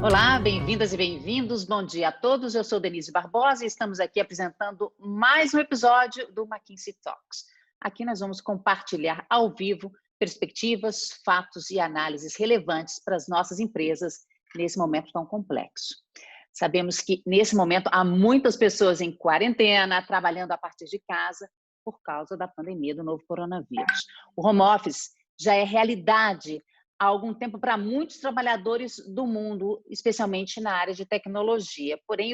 Olá, bem-vindas e bem-vindos. Bom dia a todos. Eu sou Denise Barbosa e estamos aqui apresentando mais um episódio do McKinsey Talks. Aqui nós vamos compartilhar ao vivo perspectivas, fatos e análises relevantes para as nossas empresas nesse momento tão complexo. Sabemos que nesse momento há muitas pessoas em quarentena, trabalhando a partir de casa por causa da pandemia do novo coronavírus. O home office já é realidade há algum tempo para muitos trabalhadores do mundo, especialmente na área de tecnologia. Porém,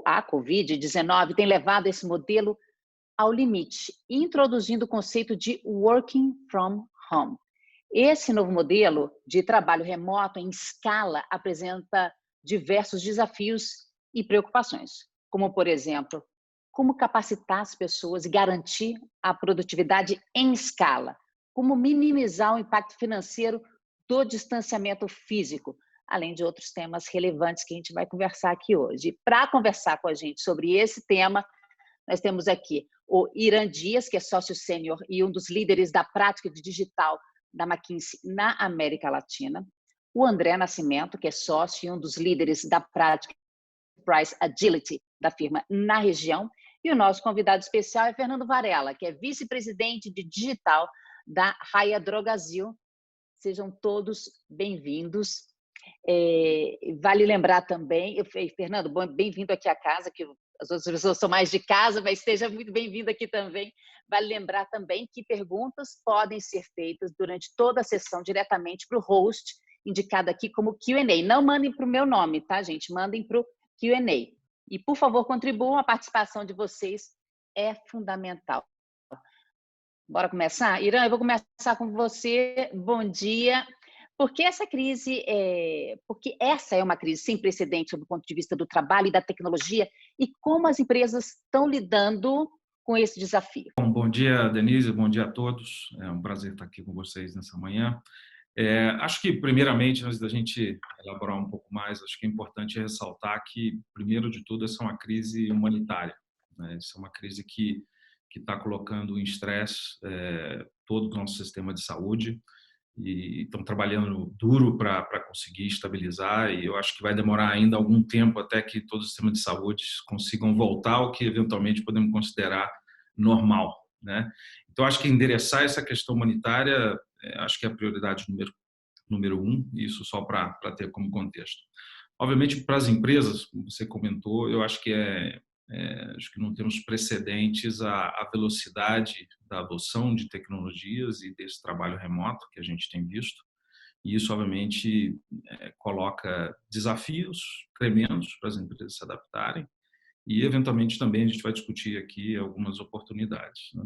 a Covid-19 tem levado esse modelo ao limite, introduzindo o conceito de working from home. Esse novo modelo de trabalho remoto em escala apresenta diversos desafios e preocupações, como, por exemplo, como capacitar as pessoas e garantir a produtividade em escala, como minimizar o impacto financeiro do distanciamento físico, além de outros temas relevantes que a gente vai conversar aqui hoje. Para conversar com a gente sobre esse tema, nós temos aqui o Irã Dias, que é sócio sênior e um dos líderes da prática de digital da McKinsey na América Latina, o André Nascimento, que é sócio e um dos líderes da prática Price Agility da firma na região, e o nosso convidado especial é Fernando Varela, que é vice-presidente de digital da Raia Drogasil. Sejam todos bem-vindos. Vale lembrar também, Fernando, bem-vindo aqui à casa, que as outras pessoas são mais de casa, mas seja muito bem-vindo aqui também. Vale lembrar também que perguntas podem ser feitas durante toda a sessão diretamente para o host, indicado aqui como Q&A. Não mandem para o meu nome, tá, gente? Mandem para o Q&A. E, por favor, contribuam, a participação de vocês é fundamental. Bora começar? Irã, eu vou começar com você. Bom dia. Porque essa é uma crise sem precedente do ponto de vista do trabalho e da tecnologia, e como as empresas estão lidando com esse desafio. Bom dia, Denise, bom dia a todos. É um prazer estar aqui com vocês nessa manhã. Acho que, primeiramente, antes da gente elaborar um pouco mais, acho que é importante ressaltar que, primeiro de tudo, essa é uma crise humanitária, né? Essa é uma crise que está colocando em estresse todo o nosso sistema de saúde, e estão trabalhando duro para conseguir estabilizar, e eu acho que vai demorar ainda algum tempo até que todo o sistema de saúde consigam voltar ao que eventualmente podemos considerar normal, né? Então, acho que endereçar essa questão humanitária, acho que é a prioridade número um, isso só para ter como contexto. Obviamente, para as empresas, como você comentou, eu acho que acho que não temos precedentes a velocidade da adoção de tecnologias e desse trabalho remoto que a gente tem visto. E isso, obviamente, coloca desafios tremendos para as empresas se adaptarem, e, eventualmente, também a gente vai discutir aqui algumas oportunidades, né?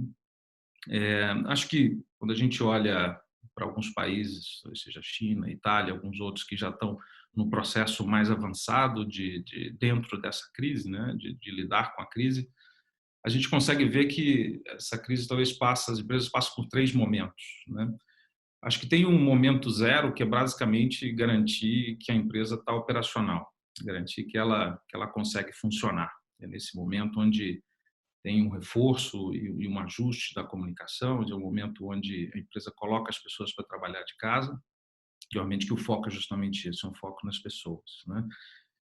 Acho que, quando a gente olha para alguns países, seja China, Itália, alguns outros que já estão no processo mais avançado dentro dessa crise, né, de lidar com a crise, a gente consegue ver que essa crise talvez as empresas passam por três momentos, né? Acho que tem um momento zero, que é basicamente garantir que a empresa está operacional, garantir que ela consegue funcionar. É nesse momento onde tem um reforço e um ajuste da comunicação, é um momento onde a empresa coloca as pessoas para trabalhar de casa, e, obviamente, que o foco é justamente esse, é um foco nas pessoas, né?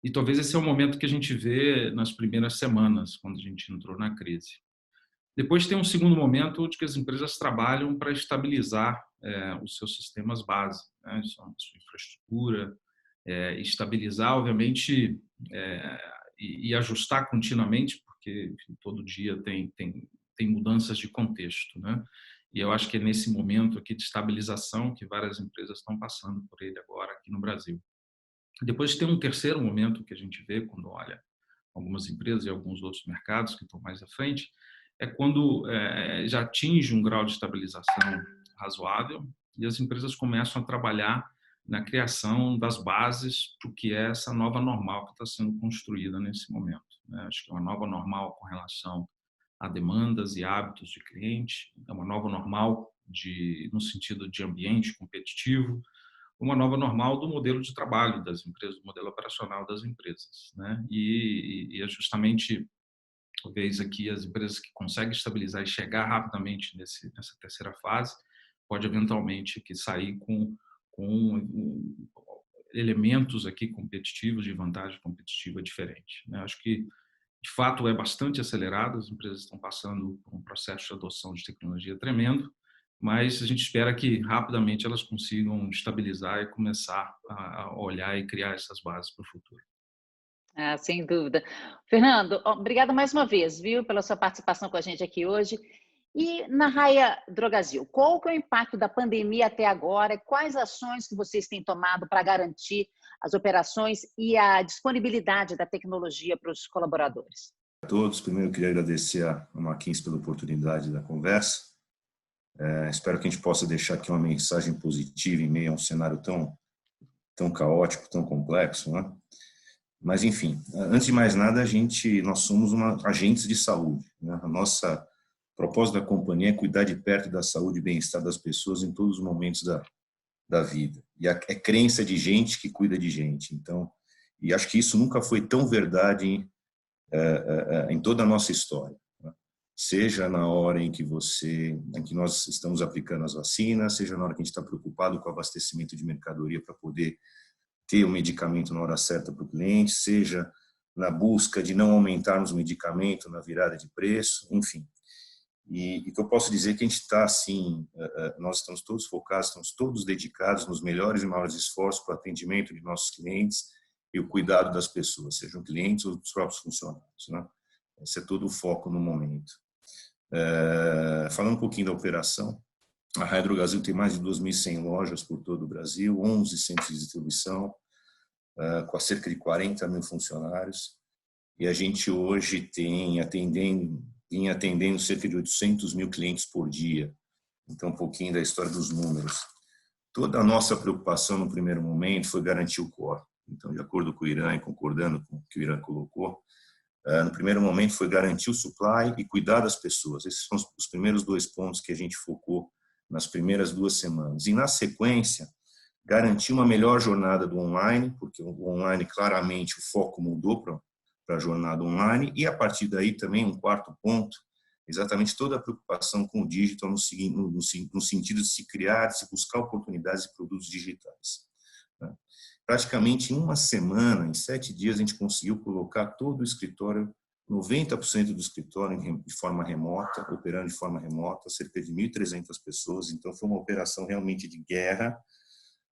E talvez esse é o momento que a gente vê nas primeiras semanas, quando a gente entrou na crise. Depois tem um segundo momento de que as empresas trabalham para estabilizar os seus sistemas base, né? A sua infraestrutura, estabilizar, obviamente, e ajustar continuamente, porque, enfim, todo dia tem mudanças de contexto, né? E eu acho que é nesse momento aqui de estabilização que várias empresas estão passando por ele agora aqui no Brasil. Depois tem um terceiro momento que a gente vê quando olha algumas empresas e alguns outros mercados que estão mais à frente, é quando já atinge um grau de estabilização razoável e as empresas começam a trabalhar na criação das bases para o que é essa nova normal que está sendo construída nesse momento, né? Acho que é uma nova normal com relação a demandas e hábitos de cliente, é uma nova normal no sentido de ambiente competitivo, uma nova normal do modelo de trabalho das empresas, do modelo operacional das empresas, né? E é justamente, talvez, aqui as empresas que conseguem estabilizar e chegar rapidamente nessa terceira fase, pode eventualmente que sair com elementos aqui competitivos, de vantagem competitiva diferente, né? Acho que, de fato, é bastante acelerado, as empresas estão passando por um processo de adoção de tecnologia tremendo, mas a gente espera que rapidamente elas consigam estabilizar e começar a olhar e criar essas bases para o futuro. Ah, sem dúvida. Fernando, obrigada mais uma vez, viu, pela sua participação com a gente aqui hoje. E na Raia Drogasil, qual que é o impacto da pandemia até agora? Quais ações que vocês têm tomado para garantir as operações e a disponibilidade da tecnologia para os colaboradores? A todos, primeiro eu queria agradecer a McKinsey pela oportunidade da conversa. Espero que a gente possa deixar aqui uma mensagem positiva em meio a um cenário tão caótico, tão complexo, né? Mas, enfim, antes de mais nada, nós somos agentes de saúde, né? A nossa propósito da companhia é cuidar de perto da saúde e bem-estar das pessoas em todos os momentos da vida. E é crença de gente que cuida de gente. Então, e acho que isso nunca foi tão verdade em toda a nossa história, né? Seja na hora em que nós estamos aplicando as vacinas, seja na hora que a gente está preocupado com o abastecimento de mercadoria para poder ter o medicamento na hora certa para o cliente, seja na busca de não aumentarmos o medicamento na virada de preço, enfim. E que eu posso dizer que a gente está assim, nós estamos todos focados, estamos todos dedicados nos melhores e maiores esforços para o atendimento de nossos clientes e o cuidado das pessoas, sejam clientes ou os próprios funcionários, né? Esse é todo o foco no momento. Falando um pouquinho da operação, a Raia Drogasil tem mais de 2.100 lojas por todo o Brasil, 11 centros de distribuição, com cerca de 40 mil funcionários, e a gente hoje tem atendendo cerca de 800 mil clientes por dia. Então, um pouquinho da história dos números. Toda a nossa preocupação no primeiro momento foi garantir o core. Então, de acordo com o Irã e concordando com o que o Irã colocou, no primeiro momento foi garantir o supply e cuidar das pessoas. Esses são os primeiros 2 pontos que a gente focou nas primeiras 2 semanas. E, na sequência, garantir uma melhor jornada do online, porque o online, claramente, o foco mudou para a jornada online. E, a partir daí, também, um 4º ponto, exatamente toda a preocupação com o digital no sentido de se criar, de se buscar oportunidades de produtos digitais, né? Praticamente em uma semana, em 7 dias, a gente conseguiu colocar todo o escritório, 90% do escritório de forma remota, operando de forma remota, cerca de 1.300 pessoas. Então, foi uma operação realmente de guerra.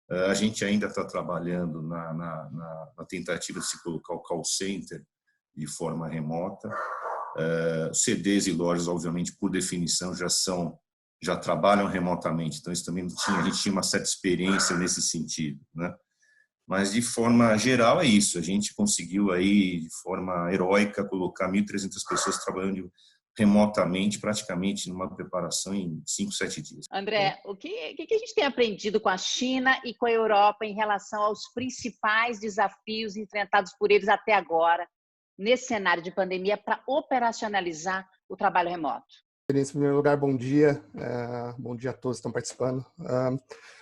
A gente ainda está trabalhando na tentativa de se colocar o call center de forma remota. CDs e lojas, obviamente, por definição, já trabalham remotamente. Então, isso também a gente tinha uma certa experiência nesse sentido, né? Mas, de forma geral, é isso. A gente conseguiu, aí, de forma heróica, colocar 1.300 pessoas trabalhando remotamente, praticamente numa preparação em 5, 7 dias. André, o que a gente tem aprendido com a China e com a Europa em relação aos principais desafios enfrentados por eles até agora, nesse cenário de pandemia, para operacionalizar o trabalho remoto? Em primeiro lugar, bom dia. Bom dia a todos que estão participando.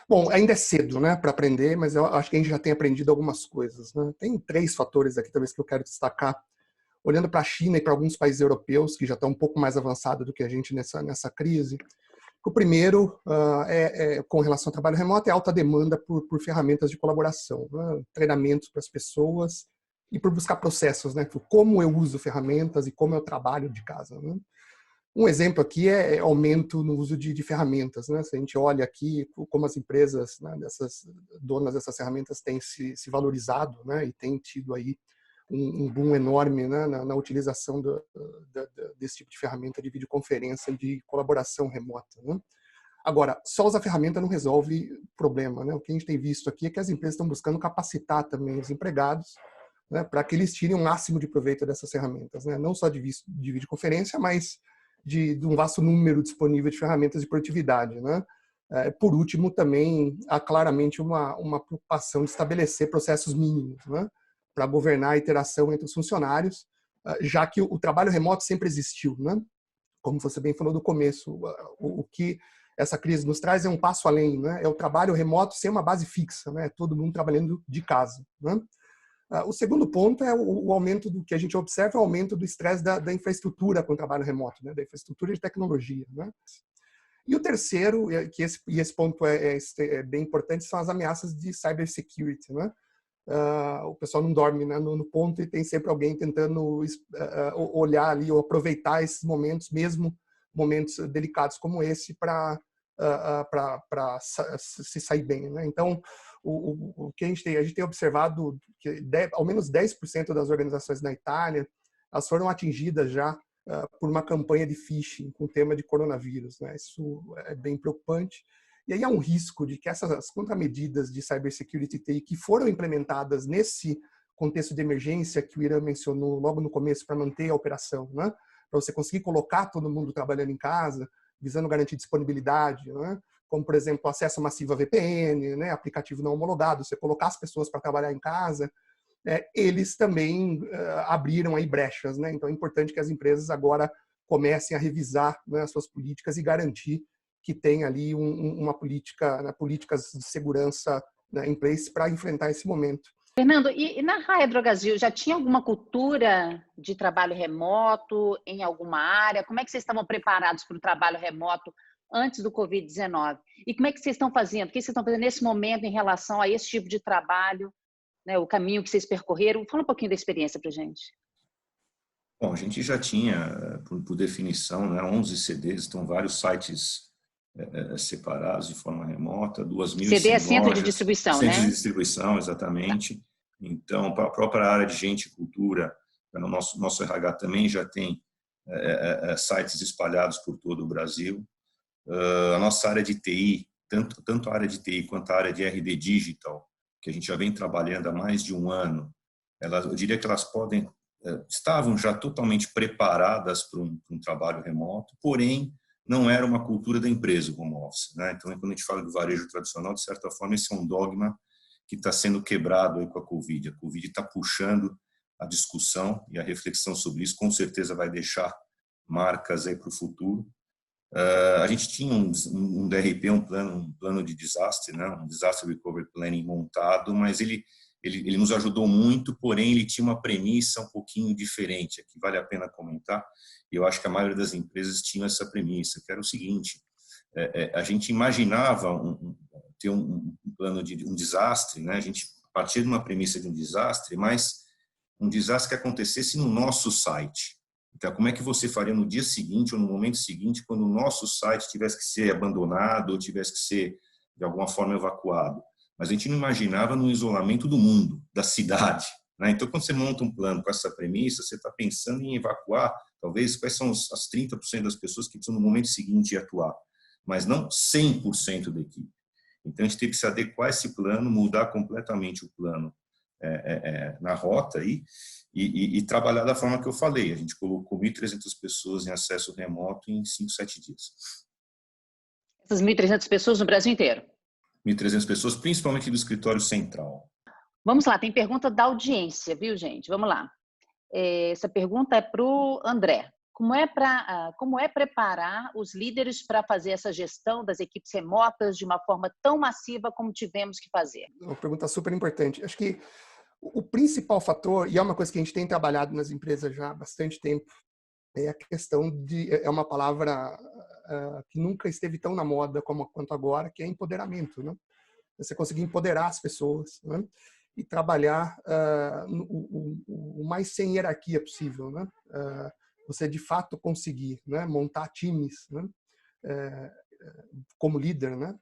Bom, ainda é cedo, né, para aprender, mas eu acho que a gente já tem aprendido algumas coisas, né? Tem 3 fatores aqui, talvez, que eu quero destacar. Olhando para a China e para alguns países europeus, que já estão um pouco mais avançados do que a gente nessa crise. O primeiro, com relação ao trabalho remoto, é alta demanda por ferramentas de colaboração, né? Treinamentos para as pessoas e por buscar processos, né? Como eu uso ferramentas e como eu trabalho de casa, né? Um exemplo aqui é aumento no uso de ferramentas, né? Se a gente olha aqui como as empresas, né, donas dessas ferramentas têm se valorizado, né, e têm tido aí um boom enorme, né, na utilização desse tipo de ferramenta de videoconferência e de colaboração remota, né? Agora, só usar ferramenta não resolve o problema, né? O que a gente tem visto aqui é que as empresas estão buscando capacitar também os empregados, né, para que eles tirem o máximo de proveito dessas ferramentas, né? Não só de videoconferência, mas de um vasto número disponível de ferramentas de produtividade, né? Por último, também há claramente uma preocupação de estabelecer processos mínimos, né, para governar a interação entre os funcionários, já que o trabalho remoto sempre existiu, né? Como você bem falou no começo, o que essa crise nos traz é um passo além, né? É o trabalho remoto sem uma base fixa, né? Todo mundo trabalhando de casa, né? O segundo ponto é o aumento do que a gente observa, é o aumento do estresse da infraestrutura com o trabalho remoto, né? Da infraestrutura de tecnologia, né? E o terceiro, esse ponto é bem importante, são as ameaças de cybersecurity, né? o pessoal não dorme, né, no ponto, e tem sempre alguém tentando olhar ali ou aproveitar esses momentos, mesmo momentos delicados como esse, para se sair bem, né? Então, o que a gente tem observado que ao menos 10% das organizações na Itália, elas foram atingidas já por uma campanha de phishing com o tema de coronavírus, né? Isso é bem preocupante. E aí há um risco de que essas contramedidas de cybersecurity TI que foram implementadas nesse contexto de emergência que o Irã mencionou logo no começo para manter a operação, né? Para você conseguir colocar todo mundo trabalhando em casa, visando garantir disponibilidade, né? Como, por exemplo, acesso massivo a VPN, né? Aplicativo não homologado, você colocar as pessoas para trabalhar em casa, eles também abriram aí brechas, né? Então é importante que as empresas agora comecem a revisar, né, as suas políticas e garantir que tem ali uma política, né, políticas de segurança, né, em place para enfrentar esse momento. Fernando, e na Raia Drogasil já tinha alguma cultura de trabalho remoto em alguma área? Como é que vocês estavam preparados para o trabalho remoto antes do Covid-19? E como é que vocês estão fazendo? O que vocês estão fazendo nesse momento em relação a esse tipo de trabalho, né, o caminho que vocês percorreram? Fala um pouquinho da experiência para a gente. Bom, a gente já tinha, por definição, né, 11 CDs, estão vários sites separados de forma remota, 2.100 CD é centro lojas, de distribuição, centros né? de distribuição, exatamente. Então, para a própria área de gente e cultura, no nosso RH também já tem sites espalhados por todo o Brasil. A nossa área de TI, tanto a área de TI quanto a área de RD Digital, que a gente já vem trabalhando há mais de um ano, eu diria que elas estavam já totalmente preparadas para um trabalho remoto, porém, não era uma cultura da empresa o home office, né? Então, quando a gente fala do varejo tradicional, de certa forma, esse é um dogma que está sendo quebrado aí com a Covid. A Covid está puxando a discussão e a reflexão sobre isso, com certeza vai deixar marcas aí para o futuro. A gente tinha um DRP, um plano de desastre, né? Um Disaster Recovery Planning montado, mas ele nos ajudou muito, porém ele tinha uma premissa um pouquinho diferente, que vale a pena comentar, e eu acho que a maioria das empresas tinha essa premissa, que era o seguinte: a gente imaginava ter um plano de um desastre, né? A gente partia de uma premissa de um desastre, mas um desastre que acontecesse no nosso site. Então, como é que você faria no dia seguinte ou no momento seguinte, quando o nosso site tivesse que ser abandonado ou tivesse que ser, de alguma forma, evacuado? Mas a gente não imaginava no isolamento do mundo, da cidade, né? Então, quando você monta um plano com essa premissa, você está pensando em evacuar, talvez, quais são as 30% das pessoas que precisam no momento seguinte atuar, mas não 100% da equipe. Então, a gente teve que se adequar a esse plano, mudar completamente o plano na rota aí, e trabalhar da forma que eu falei. A gente colocou 1.300 pessoas em acesso remoto em 5, 7 dias. Essas 1.300 pessoas no Brasil inteiro? 1.300 pessoas, principalmente do escritório central. Vamos lá, tem pergunta da audiência, viu, gente? Vamos lá. Essa pergunta é para o André. Como é preparar os líderes para fazer essa gestão das equipes remotas de uma forma tão massiva como tivemos que fazer? Uma pergunta super importante. Acho que o principal fator, e é uma coisa que a gente tem trabalhado nas empresas já há bastante tempo, é a questão é uma palavra que nunca esteve tão na moda quanto agora, que é empoderamento, né? Você conseguir empoderar as pessoas, né? E trabalhar o mais sem hierarquia possível, né? Você de fato conseguir, né, montar times, né? Como líder, né?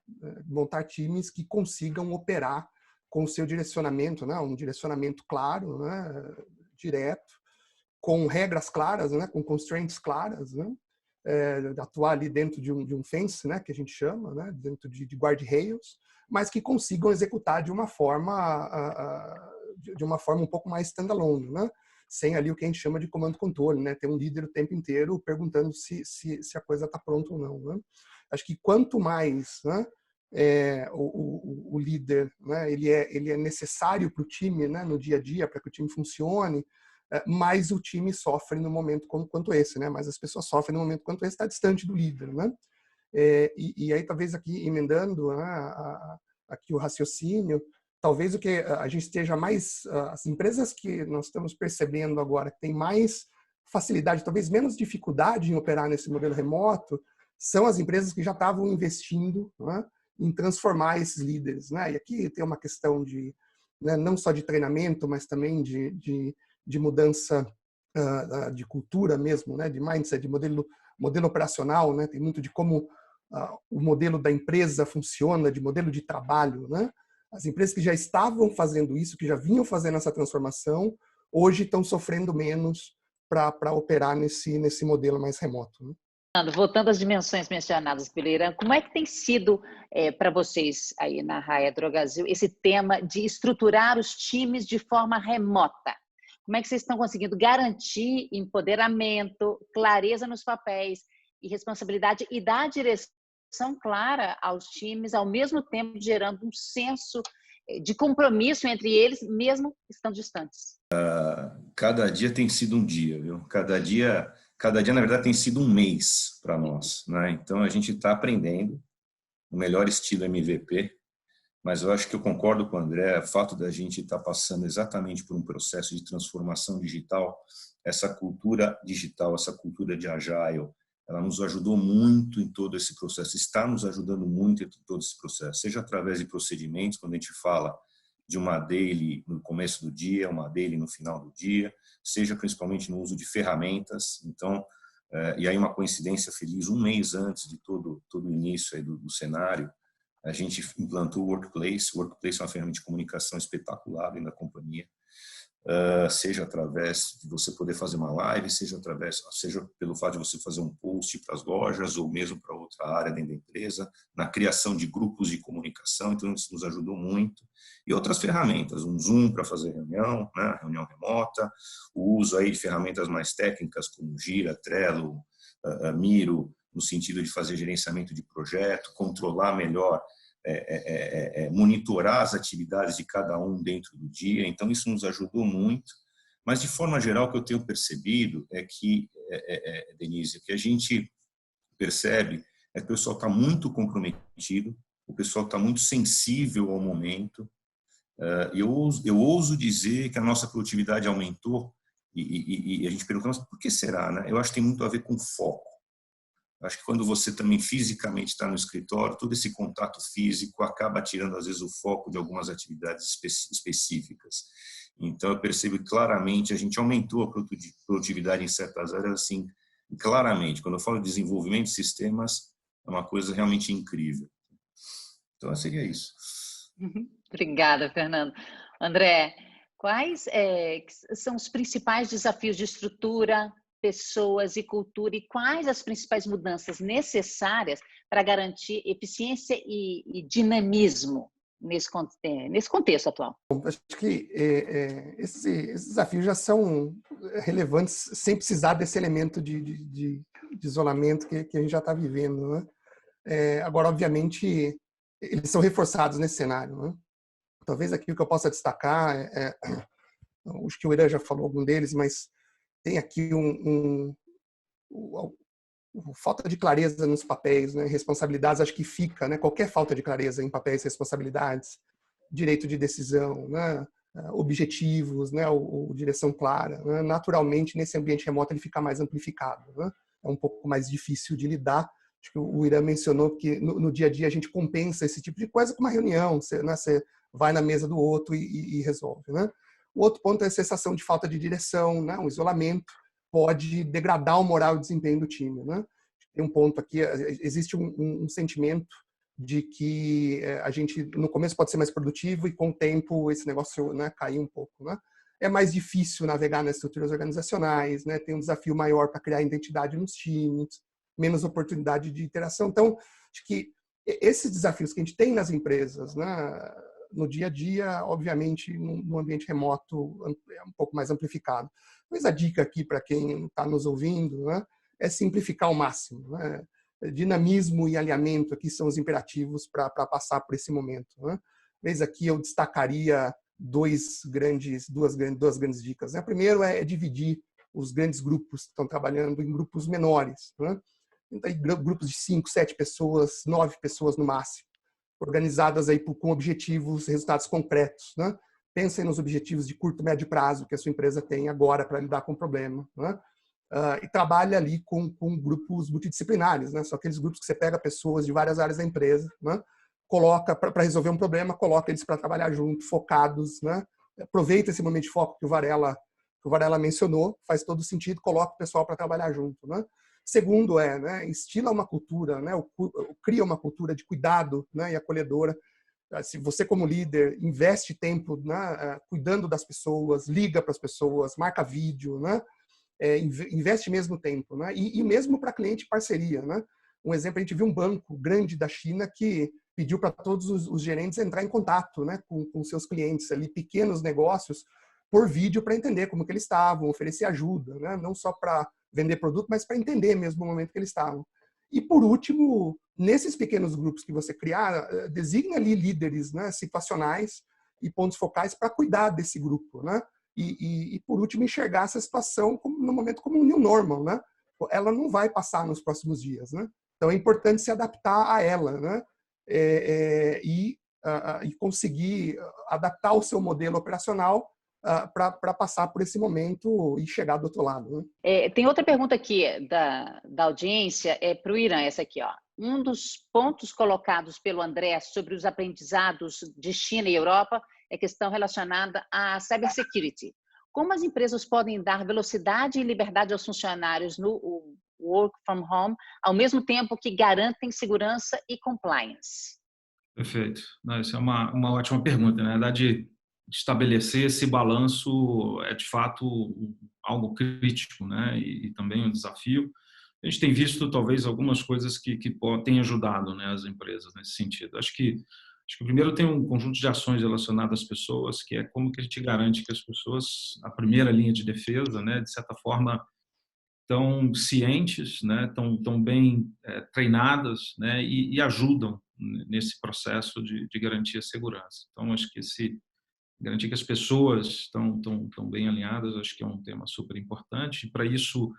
Montar times que consigam operar com o seu direcionamento, né? Um direcionamento claro, né? Direto, com regras claras, né? Com constraints claras, né? Atuar ali dentro de um fence, né? Que a gente chama, né? Dentro de guardrails, mas que consigam executar de uma forma um pouco mais standalone, né? Sem ali o que a gente chama de comando-controle, né? Ter um líder o tempo inteiro perguntando se a coisa está pronta ou não, né? Acho que quanto mais, né, o líder, né, ele é necessário para o time, né, no dia a dia, para que o time funcione, mais o time sofre no momento quanto esse, né? Mais as pessoas sofrem no momento quanto esse, está distante do líder, né? E aí talvez aqui emendando, né, aqui o raciocínio, talvez o que a gente esteja mais, as empresas que nós estamos percebendo agora que tem mais facilidade, talvez menos dificuldade em operar nesse modelo remoto, são as empresas que já estavam investindo, né, em transformar esses líderes, né? E aqui tem uma questão de né, não só de treinamento, mas também de mudança de cultura mesmo, né, de mindset, de modelo operacional, né, tem muito de como o modelo da empresa funciona, de modelo de trabalho, né? As empresas que já estavam fazendo isso, que já vinham fazendo essa transformação, hoje estão sofrendo menos para operar nesse modelo mais remoto, né? Voltando às dimensões mencionadas pelo Irã, como é que tem sido para vocês aí na Raia Drogasil esse tema de estruturar os times de forma remota? Como é que vocês estão conseguindo garantir empoderamento, clareza nos papéis e responsabilidade e dar direção clara aos times, ao mesmo tempo gerando um senso de compromisso entre eles, mesmo estando distantes? Cada dia tem sido um dia, viu? Cada dia, na verdade, tem sido um mês para nós, né? Então, a gente está aprendendo o melhor estilo MVP, mas eu acho que eu concordo com o André, o fato da gente estar passando exatamente por um processo de transformação digital, essa cultura digital, essa cultura de agile, ela nos ajudou muito em todo esse processo, está nos ajudando muito em todo esse processo, seja através de procedimentos, quando a gente fala de uma daily no começo do dia, uma daily no final do dia, seja principalmente no uso de ferramentas. Então, e aí uma coincidência feliz, um mês antes de todo o início aí do cenário, a gente implantou o Workplace. O Workplace é uma ferramenta de comunicação espetacular dentro da companhia, seja através de você poder fazer uma live, seja pelo fato de você fazer um post para as lojas ou mesmo para outra área dentro da empresa, na criação de grupos de comunicação. Então, isso nos ajudou muito. E outras ferramentas, um Zoom para fazer reunião, né, reunião remota, o uso aí de ferramentas mais técnicas como Gira, Trello, Miro, no sentido de fazer gerenciamento de projeto, controlar melhor, monitorar as atividades de cada um dentro do dia. Então, isso nos ajudou muito. Mas, de forma geral, o que eu tenho percebido é que, Denise, o que a gente percebe é que o pessoal está muito comprometido, o pessoal está muito sensível ao momento. Eu ouso dizer que a nossa produtividade aumentou e a gente pergunta, mas por que será, né? Eu acho que tem muito a ver com foco. Acho que quando você também fisicamente está no escritório, todo esse contato físico acaba tirando, às vezes, o foco de algumas atividades específicas. Então, eu percebo que claramente a gente aumentou a produtividade em certas áreas, assim, claramente. Quando eu falo de desenvolvimento de sistemas, é uma coisa realmente incrível. Então, seria isso. Obrigada, Fernando. André, quais são os principais desafios de estrutura, pessoas e cultura, e quais as principais mudanças necessárias para garantir eficiência e dinamismo nesse contexto atual? Bom, acho que esses desafios já são relevantes sem precisar desse elemento de isolamento que a gente já está vivendo, né? Agora, obviamente, eles são reforçados nesse cenário, né? Talvez aqui o que eu possa destacar, acho que o Irã já falou algum deles, mas tem aqui falta de clareza nos papéis, né? Responsabilidades, acho que fica, né? Qualquer falta de clareza em papéis e responsabilidades, direito de decisão, né? Objetivos, né? Ou direção clara, né? Naturalmente, nesse ambiente remoto, ele fica mais amplificado, né? É um pouco mais difícil de lidar. Acho que o Irã mencionou que no dia a dia a gente compensa esse tipo de coisa com uma reunião, você vai na mesa do outro e resolve, né? O outro ponto é a sensação de falta de direção, né? Um isolamento pode degradar o moral e o desempenho do time, né? Tem um ponto aqui, existe um sentimento de que a gente no começo pode ser mais produtivo e com o tempo esse negócio, né, cair um pouco, né? É mais difícil navegar nas estruturas organizacionais, né? Tem um desafio maior para criar identidade nos times, menos oportunidade de interação. Então, acho que esses desafios que a gente tem nas empresas, né, no dia a dia, obviamente, no ambiente remoto é um pouco mais amplificado. Mas a dica aqui para quem está nos ouvindo, né, é simplificar ao máximo, né? Dinamismo e alinhamento aqui são os imperativos para passar por esse momento, né? Mas aqui eu destacaria duas grandes dicas, né? Primeiro é dividir os grandes grupos que estão trabalhando em grupos menores, né? Então, grupos de 5, 7 pessoas, 9 pessoas no máximo, organizadas aí com objetivos, resultados concretos, né? Pensem nos objetivos de curto, médio prazo que a sua empresa tem agora para lidar com o problema, né? E trabalha ali com grupos multidisciplinares, né? São aqueles grupos que você pega pessoas de várias áreas da empresa, né? coloca para resolver um problema, coloca eles para trabalhar junto, focados, né? Aproveita esse momento de foco que o Varela mencionou, faz todo sentido, coloca o pessoal para trabalhar junto, né? Segundo né, instila uma cultura, né, cria uma cultura de cuidado, né, e acolhedora. Se você como líder investe tempo, né, cuidando das pessoas, liga para as pessoas, marca vídeo, né, investe mesmo tempo, né, e mesmo para cliente parceria, né. Um exemplo, a gente viu um banco grande da China que pediu para todos os gerentes entrar em contato, né, com seus clientes ali, pequenos negócios, por vídeo para entender como que eles estavam, oferecer ajuda, né, não só para vender produto, mas para entender mesmo o momento que eles estavam. E por último, nesses pequenos grupos que você criar, designa ali líderes, né, situacionais e pontos focais para cuidar desse grupo, né? E por último, enxergar essa situação no momento como um new normal, né? Ela não vai passar nos próximos dias, né? Então é importante se adaptar a ela, né? E conseguir adaptar o seu modelo operacional para passar por esse momento e chegar do outro lado. Né? Tem outra pergunta aqui da audiência, para o Irã, essa aqui. Ó. Um dos pontos colocados pelo André sobre os aprendizados de China e Europa é questão relacionada à cybersecurity. Como as empresas podem dar velocidade e liberdade aos funcionários no work from home, ao mesmo tempo que garantem segurança e compliance? Perfeito. Essa é uma ótima pergunta. Na verdade, estabelecer esse balanço é, de fato, algo crítico, né? E também um desafio. A gente tem visto, talvez, algumas coisas que têm ajudado, né, as empresas nesse sentido. Acho que primeiro tem um conjunto de ações relacionadas às pessoas, que é como que a gente garante que as pessoas, a primeira linha de defesa, né, de certa forma, estão cientes, né, tão bem treinadas, né, e ajudam nesse processo de garantir a segurança. Então, acho que garantir que as pessoas estão bem alinhadas, acho que é um tema super importante. Para isso,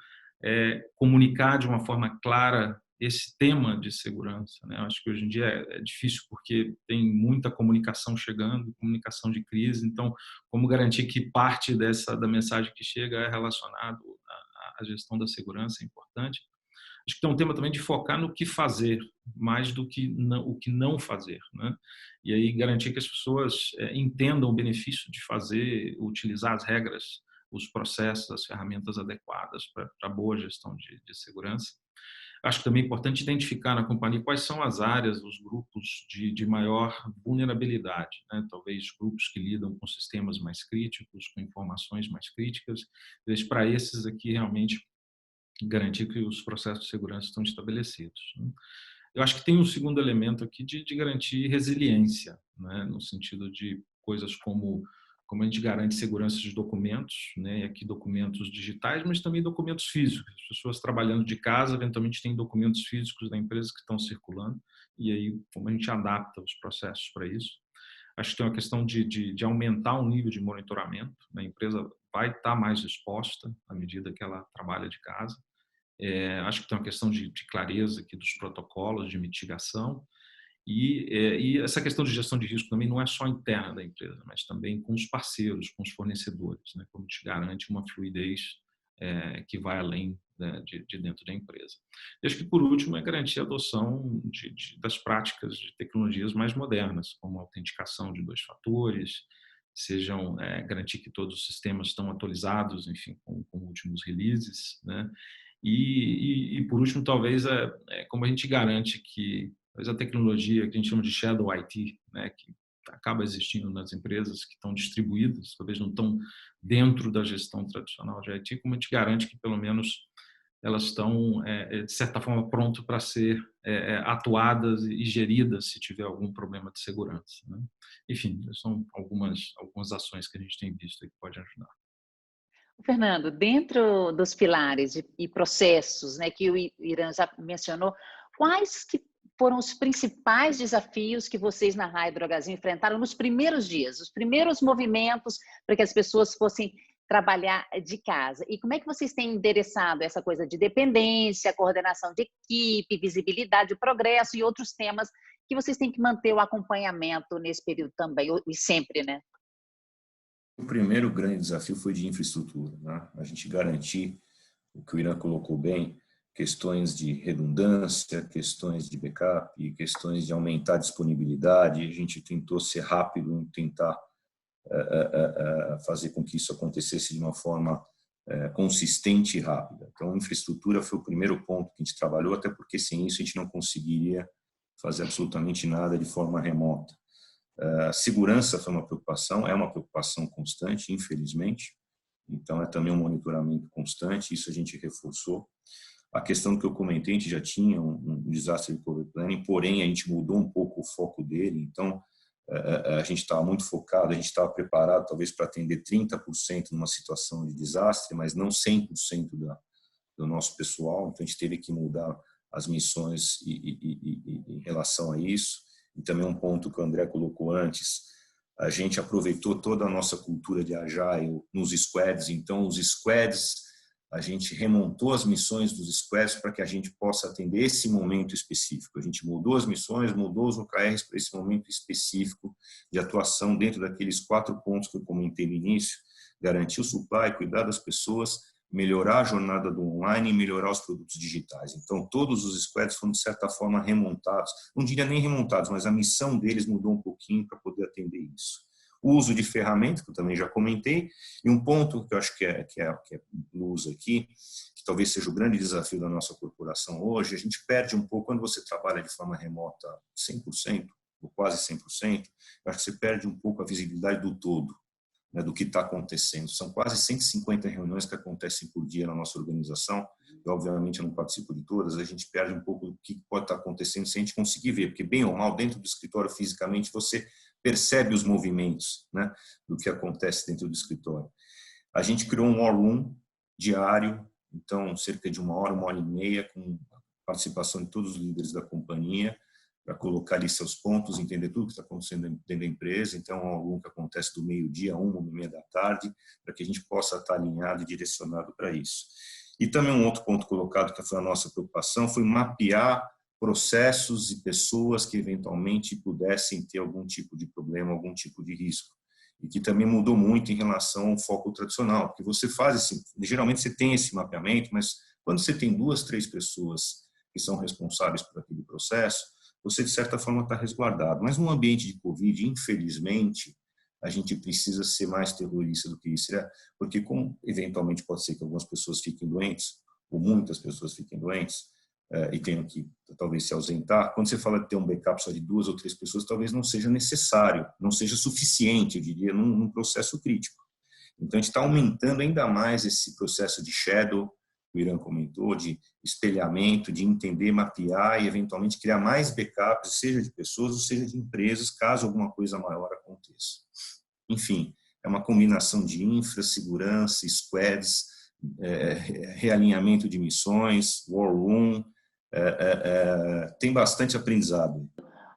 comunicar de uma forma clara esse tema de segurança, né? Acho que hoje em dia é difícil porque tem muita comunicação chegando, comunicação de crise. Então, como garantir que parte da mensagem que chega é relacionado à gestão da segurança é importante. Acho que tem um tema também de focar no que fazer, mais do que o que não fazer, né? E aí garantir que as pessoas entendam o benefício de utilizar as regras, os processos, as ferramentas adequadas para boa gestão de segurança. Acho que também é importante identificar na companhia quais são as áreas, os grupos de maior vulnerabilidade, né? Talvez grupos que lidam com sistemas mais críticos, com informações mais críticas. Para esses aqui, realmente, garantir que os processos de segurança estão estabelecidos. Eu acho que tem um segundo elemento aqui de garantir resiliência, né? No sentido de coisas como a gente garante segurança de documentos, né? E aqui documentos digitais, mas também documentos físicos. As pessoas trabalhando de casa, eventualmente têm documentos físicos da empresa que estão circulando, e aí como a gente adapta os processos para isso. Acho que tem uma questão de aumentar o nível de monitoramento. A empresa vai estar mais exposta à medida que ela trabalha de casa. Acho que tem uma questão de clareza aqui dos protocolos de mitigação e essa questão de gestão de risco também não é só interna da empresa, mas também com os parceiros, com os fornecedores, né? Como a gente garante uma fluidez que vai além, né, de dentro da empresa. E acho que, por último, é garantir a adoção das práticas de tecnologias mais modernas, como a autenticação de 2 fatores, garantir que todos os sistemas estão atualizados, enfim, com últimos releases, né? E por último, talvez, como a gente garante que a tecnologia que a gente chama de shadow IT, né, que acaba existindo nas empresas que estão distribuídas, talvez não estão dentro da gestão tradicional de IT, como a gente garante que, pelo menos, elas estão, de certa forma, prontas para ser atuadas e geridas se tiver algum problema de segurança, né? Enfim, são algumas ações que a gente tem visto que podem ajudar. Fernando, dentro dos pilares e processos, né, que o Irã já mencionou, quais que foram os principais desafios que vocês na Raia Drogasil enfrentaram nos primeiros dias, os primeiros movimentos para que as pessoas fossem trabalhar de casa? E como é que vocês têm endereçado essa coisa de dependência, coordenação de equipe, visibilidade, progresso e outros temas que vocês têm que manter o acompanhamento nesse período também, e sempre, né? O primeiro grande desafio foi de infraestrutura, né? A gente garantir, o que o Irã colocou bem, questões de redundância, questões de backup, questões de aumentar a disponibilidade. A gente tentou ser rápido em tentar fazer com que isso acontecesse de uma forma consistente e rápida. Então, a infraestrutura foi o primeiro ponto que a gente trabalhou, até porque sem isso a gente não conseguiria fazer absolutamente nada de forma remota. Segurança foi uma preocupação, é uma preocupação constante, infelizmente. Então, é também um monitoramento constante, isso a gente reforçou. A questão que eu comentei, a gente já tinha um Disaster Recovery Planning, porém, a gente mudou um pouco o foco dele. Então, a gente estava muito focado, a gente estava preparado talvez para atender 30% numa situação de desastre, mas não 100% do nosso pessoal. Então, a gente teve que mudar as missões em relação a isso. E também um ponto que o André colocou antes, a gente aproveitou toda a nossa cultura de Agile nos squads. Então, os squads, a gente remontou as missões dos squads para que a gente possa atender esse momento específico. A gente mudou as missões, mudou os OKRs para esse momento específico de atuação dentro daqueles 4 pontos que eu comentei no início: garantir o supply, cuidar das pessoas, melhorar a jornada do online e melhorar os produtos digitais. Então, todos os squads foram, de certa forma, remontados. Não diria nem remontados, mas a missão deles mudou um pouquinho para poder atender isso. O uso de ferramentas, que eu também já comentei, e um ponto que eu acho que é plus aqui, que talvez seja o grande desafio da nossa corporação hoje, a gente perde um pouco, quando você trabalha de forma remota 100%, ou quase 100%, eu acho que você perde um pouco a visibilidade do todo, né, do que está acontecendo. São quase 150 reuniões que acontecem por dia na nossa organização, e obviamente eu não participo de todas, a gente perde um pouco do que pode estar acontecendo sem a gente conseguir ver, porque bem ou mal, dentro do escritório fisicamente, você percebe os movimentos, né, do que acontece dentro do escritório. A gente criou um War Room diário, então cerca de 1 hora e meia, com participação de todos os líderes da companhia, para colocar ali seus pontos, entender tudo que está acontecendo dentro da empresa. Então, é um War Room que acontece do meio-dia a 1h30 da tarde, para que a gente possa estar alinhado e direcionado para isso. E também um outro ponto colocado, que foi a nossa preocupação, foi mapear processos e pessoas que eventualmente pudessem ter algum tipo de problema, algum tipo de risco. E que também mudou muito em relação ao foco tradicional, porque você faz geralmente você tem esse mapeamento, mas quando você tem 2, 3 pessoas que são responsáveis por aquele processo, você de certa forma está resguardado. Mas num ambiente de Covid, infelizmente, a gente precisa ser mais terrorista do que isso, né? Porque como eventualmente pode ser que algumas pessoas fiquem doentes, ou muitas pessoas fiquem doentes, e tenham que talvez se ausentar, quando você fala de ter um backup só de 2 ou 3 pessoas, talvez não seja necessário, não seja suficiente, eu diria, num processo crítico. Então, a gente está aumentando ainda mais esse processo de shadow, que o Irã comentou, de espelhamento, de entender, mapear e, eventualmente, criar mais backups, seja de pessoas ou seja de empresas, caso alguma coisa maior aconteça. Enfim, é uma combinação de infra, segurança, squads, realinhamento de missões, War Room, tem bastante aprendizado.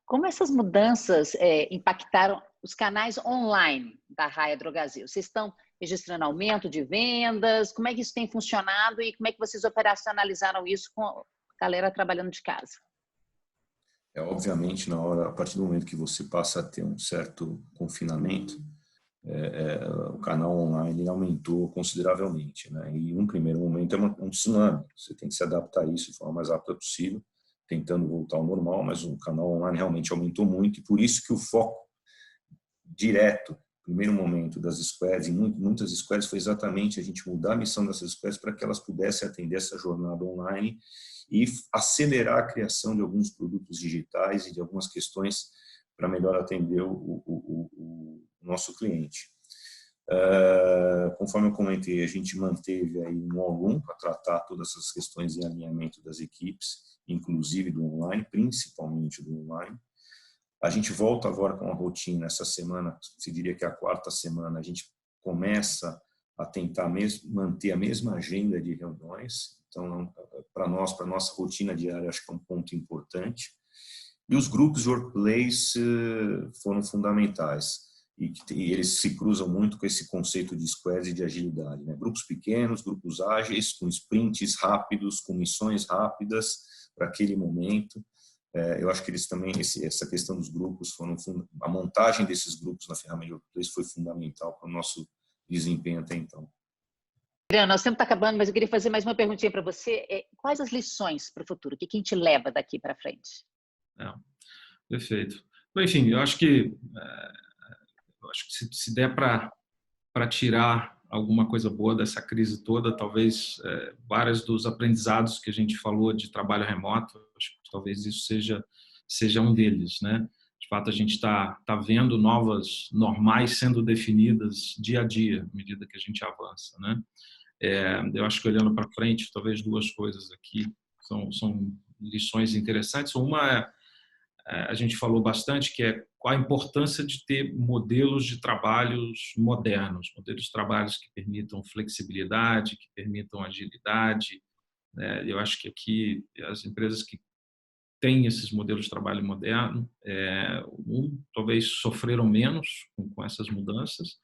Como essas mudanças impactaram os canais online da Raia Drogasil? Vocês estão registrando aumento de vendas? Como é que isso tem funcionado e como é que vocês operacionalizaram isso com a galera trabalhando de casa? Obviamente, a partir do momento que você passa a ter um certo confinamento, o canal online aumentou consideravelmente, né? E um primeiro momento é um tsunami. Você tem que se adaptar a isso de forma mais rápida possível, tentando voltar ao normal, mas o canal online realmente aumentou muito e por isso que o foco direto, primeiro momento das squads, e muitas squads, foi exatamente a gente mudar a missão dessas squads para que elas pudessem atender essa jornada online e acelerar a criação de alguns produtos digitais e de algumas questões para melhor atender o nosso cliente. Conforme eu comentei, a gente manteve aí um War Room para tratar todas essas questões de alinhamento das equipes, inclusive do online, principalmente do online. A gente volta agora com a rotina. Essa semana, se diria que é a 4ª semana, a gente começa a tentar manter a mesma agenda de reuniões. Então, para nossa rotina diária, acho que é um ponto importante. E os grupos de workplace foram fundamentais. E eles se cruzam muito com esse conceito de squads e de agilidade, né? Grupos pequenos, grupos ágeis, com sprints rápidos, com missões rápidas para aquele momento. Eu acho que eles também, essa questão dos grupos, a montagem desses grupos na ferramenta de workplace foi fundamental para o nosso desempenho até então. Adriano, nosso tempo está acabando, mas eu queria fazer mais uma perguntinha para você. quais as lições para o futuro? O que a gente leva daqui para frente? Perfeito. Enfim, eu acho que se der para tirar alguma coisa boa dessa crise toda, talvez vários dos aprendizados que a gente falou de trabalho remoto, acho que talvez isso seja um deles, né? De fato, a gente está vendo novas normais sendo definidas dia a dia, à medida que a gente avança, né? Eu acho que olhando para frente, talvez duas coisas aqui são lições interessantes. Uma a gente falou bastante, que é qual a importância de ter modelos de trabalhos modernos, modelos de trabalhos que permitam flexibilidade, que permitam agilidade, né? Eu acho que aqui as empresas que têm esses modelos de trabalho moderno, talvez sofreram menos com essas mudanças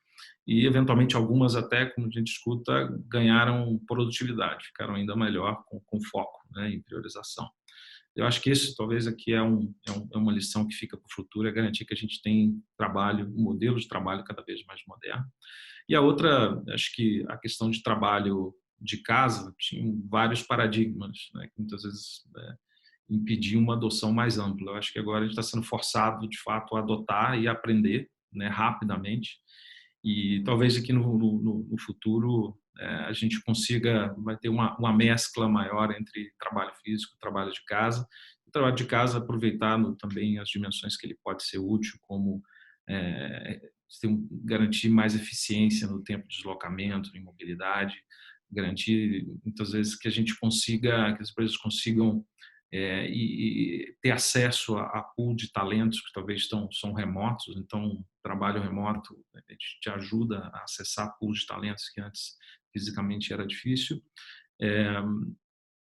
e, eventualmente, algumas até, como a gente escuta, ganharam produtividade, ficaram ainda melhor com foco, né, em priorização. Eu acho que isso, talvez, aqui é uma lição que fica para o futuro, é garantir que a gente tem um modelo de trabalho cada vez mais moderno. E a outra, acho que a questão de trabalho de casa tinha vários paradigmas, né, que muitas vezes impediam uma adoção mais ampla. Eu acho que agora a gente está sendo forçado, de fato, a adotar e aprender, né, rapidamente. E talvez aqui no futuro a gente vai ter uma mescla maior entre trabalho físico e trabalho de casa. O trabalho de casa aproveitando também as dimensões que ele pode ser útil, como garantir mais eficiência no tempo de deslocamento, em mobilidade, garantir muitas vezes que que as empresas consigam e ter acesso a pool de talentos que talvez são remotos. Então, trabalho remoto te ajuda a acessar pool de talentos que antes fisicamente era difícil.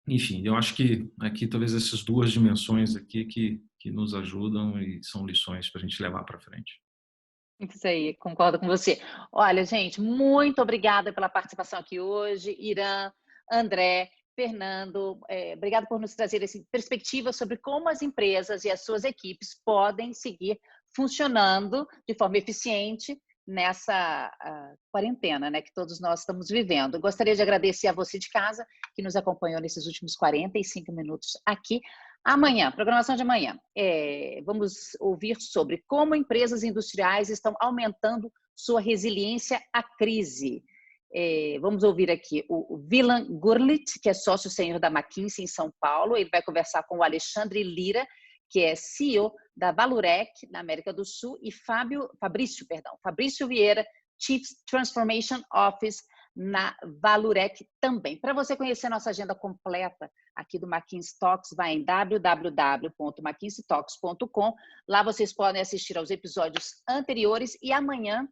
Enfim, eu acho que aqui talvez essas duas dimensões aqui que nos ajudam e são lições para a gente levar para frente. Isso aí, concordo com você. Olha, gente, muito obrigada pela participação aqui hoje. Irã, André, Fernando, obrigado por nos trazer essa perspectiva sobre como as empresas e as suas equipes podem seguir funcionando de forma eficiente nessa quarentena, né, que todos nós estamos vivendo. Eu gostaria de agradecer a você de casa que nos acompanhou nesses últimos 45 minutos aqui. Amanhã, programação de amanhã, vamos ouvir sobre como empresas industriais estão aumentando sua resiliência à crise. Vamos ouvir aqui o Wilan Gurlitt, que é sócio sênior da McKinsey em São Paulo. Ele vai conversar com o Alexandre Lira, que é CEO da Valurec na América do Sul, e Fabrício Vieira, Chief Transformation Office na Valurec também. Para você conhecer a nossa agenda completa aqui do McKinsey Talks, vai em www.mckinseytalks.com. Lá vocês podem assistir aos episódios anteriores e amanhã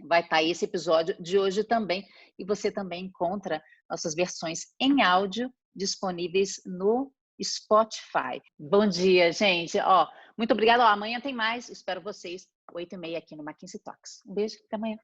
vai estar esse episódio de hoje também. E você também encontra nossas versões em áudio disponíveis no Spotify. Bom dia, gente. Muito obrigada. Amanhã tem mais. Espero vocês 8h30 aqui no McKinsey Talks. Um beijo. Até amanhã.